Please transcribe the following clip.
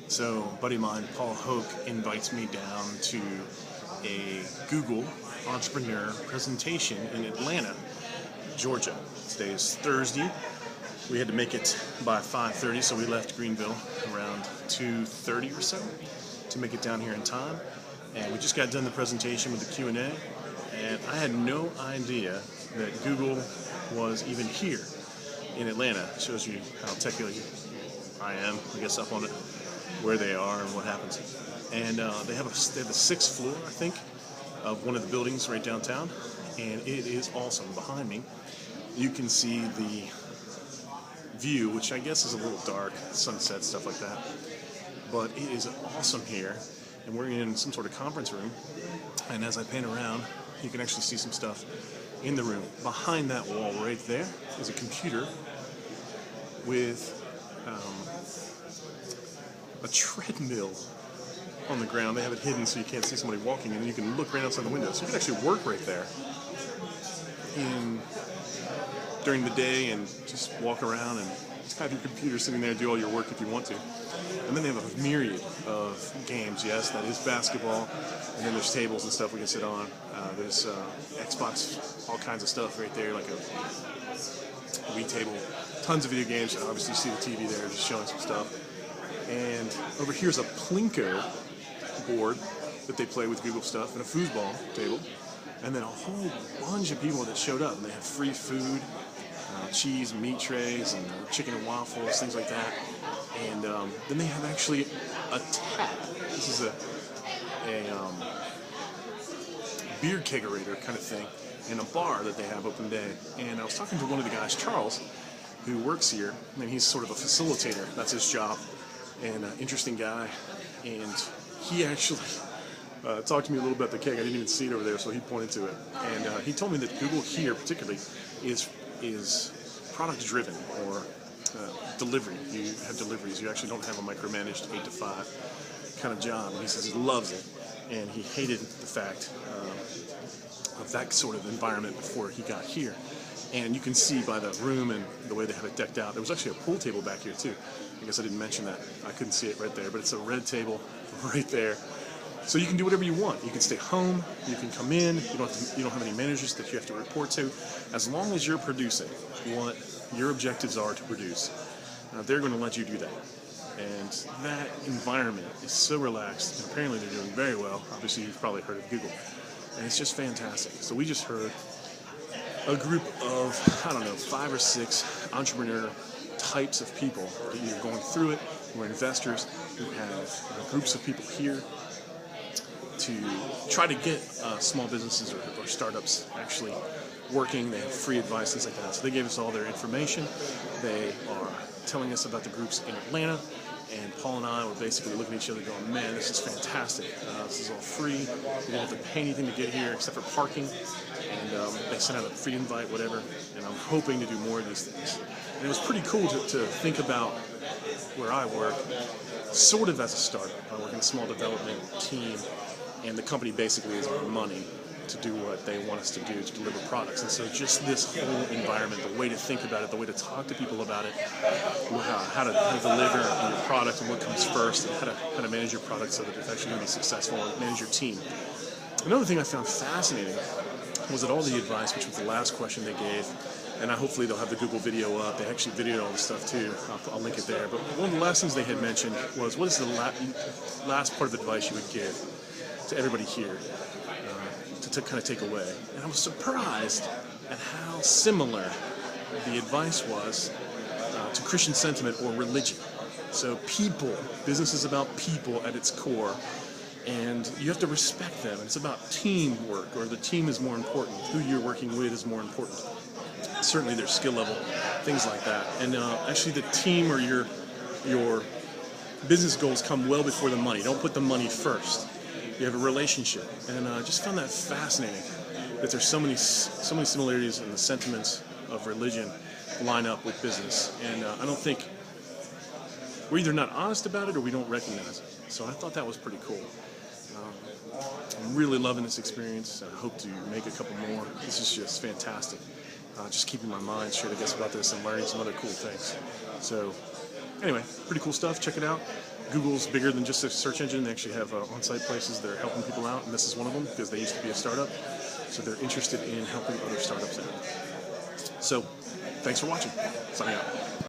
So, a buddy of mine, Paul Hoke, invites me down to a Google entrepreneur presentation in Atlanta, Georgia. Today is Thursday. We had to make it by 5:30, so we left Greenville around 2:30 or so to make it down here in time. And we just got done the presentation with the Q&A, and I had no idea that Google was even here in Atlanta. It shows you how technically I am, I guess, up on it, where they are and what happens. And they have the sixth floor, I think, of one of the buildings right downtown, and it is awesome. Behind me, you can see the view, which I guess is a little dark, sunset, stuff like that. But it is awesome here, and we're in some sort of conference room, and as I pan around, you can actually see some stuff in the room. Behind that wall right there is a computer with a treadmill on the ground. They have it hidden so you can't see somebody walking, and you can look right outside the window. So you can actually work right there during the day and just walk around and just have your computer sitting there, do all your work if you want to. And then they have a myriad of games. Yes, that is basketball. And then there's tables and stuff we can sit on. There's Xbox, all kinds of stuff right there, like a Wii table. Tons of video games. Obviously, you see the TV there, just showing some stuff. And over here's a Plinko board that they play with Google stuff, and a foosball table. And then a whole bunch of people that showed up, and they have free food, cheese and meat trays, and chicken and waffles, things like that. And then they have actually a tap. This is a beer kegerator kind of thing, and a bar that they have open day. And I was talking to one of the guys, Charles, who works here, and he's sort of a facilitator. That's his job. And interesting guy. And he actually talked to me a little bit about the keg. I didn't even see it over there, so he pointed to it. And he told me that Google here particularly is product driven, or delivery. You have deliveries. You actually don't have a micromanaged 8 to 5 kind of job. And he says he loves it, and he hated the fact of that sort of environment before he got here. And you can see by the room and the way they have it decked out. There was actually a pool table back here too. I guess I didn't mention that. I couldn't see it right there, but it's a red table right there. So you can do whatever you want. You can stay home. You can come in. You don't have any managers that you have to report to. As long as you're producing what your objectives are to produce, they're going to let you do that. And that environment is so relaxed. And apparently they're doing very well. Obviously you've probably heard of Google. And it's just fantastic. So we just heard a group of, 5 or 6 entrepreneur types of people that are either going through it or investors who have groups of people here to try to get small businesses or startups actually working. They have free advice, things like that. So they gave us all their information. They are telling us about the groups in Atlanta. And Paul and I were basically looking at each other going, man, this is fantastic. This is all free. We don't have to pay anything to get here except for parking. And they sent out a free invite, whatever. And I'm hoping to do more of these things. And it was pretty cool to think about where I work sort of as a startup. I work in a small development team, and the company basically is our money to do what they want us to do, to deliver products. And so just this whole environment, the way to think about it, the way to talk to people about it, how to deliver your product and what comes first, and how to manage your product so that it's actually going to be successful, and manage your team. Another thing I found fascinating was that all the advice, which was the last question they gave, and hopefully they'll have the Google video up. They actually videoed all the stuff too. I'll link it there. But one of the last things they had mentioned was, what is the last part of advice you would give to everybody here to kind of take away? And I was surprised at how similar the advice was to Christian sentiment or religion. So people, business is about people at its core, and you have to respect them. It's about teamwork, or the team is more important. Who you're working with is more important. Certainly their skill level, things like that. And actually the team or your business goals come well before the money. Don't put the money first. You have a relationship. And I just found that fascinating, that there's so many similarities in the sentiments of religion line up with business. And I don't think we're either not honest about it or we don't recognize it. So I thought that was pretty cool. I'm really loving this experience. I hope to make a couple more. This is just fantastic. Just keeping my mind straight, I guess, about this and learning some other cool things. So, anyway, pretty cool stuff. Check it out. Google's bigger than just a search engine. They actually have on-site places that are helping people out, and this is one of them because they used to be a startup. So they're interested in helping other startups out. So thanks for watching. Signing out.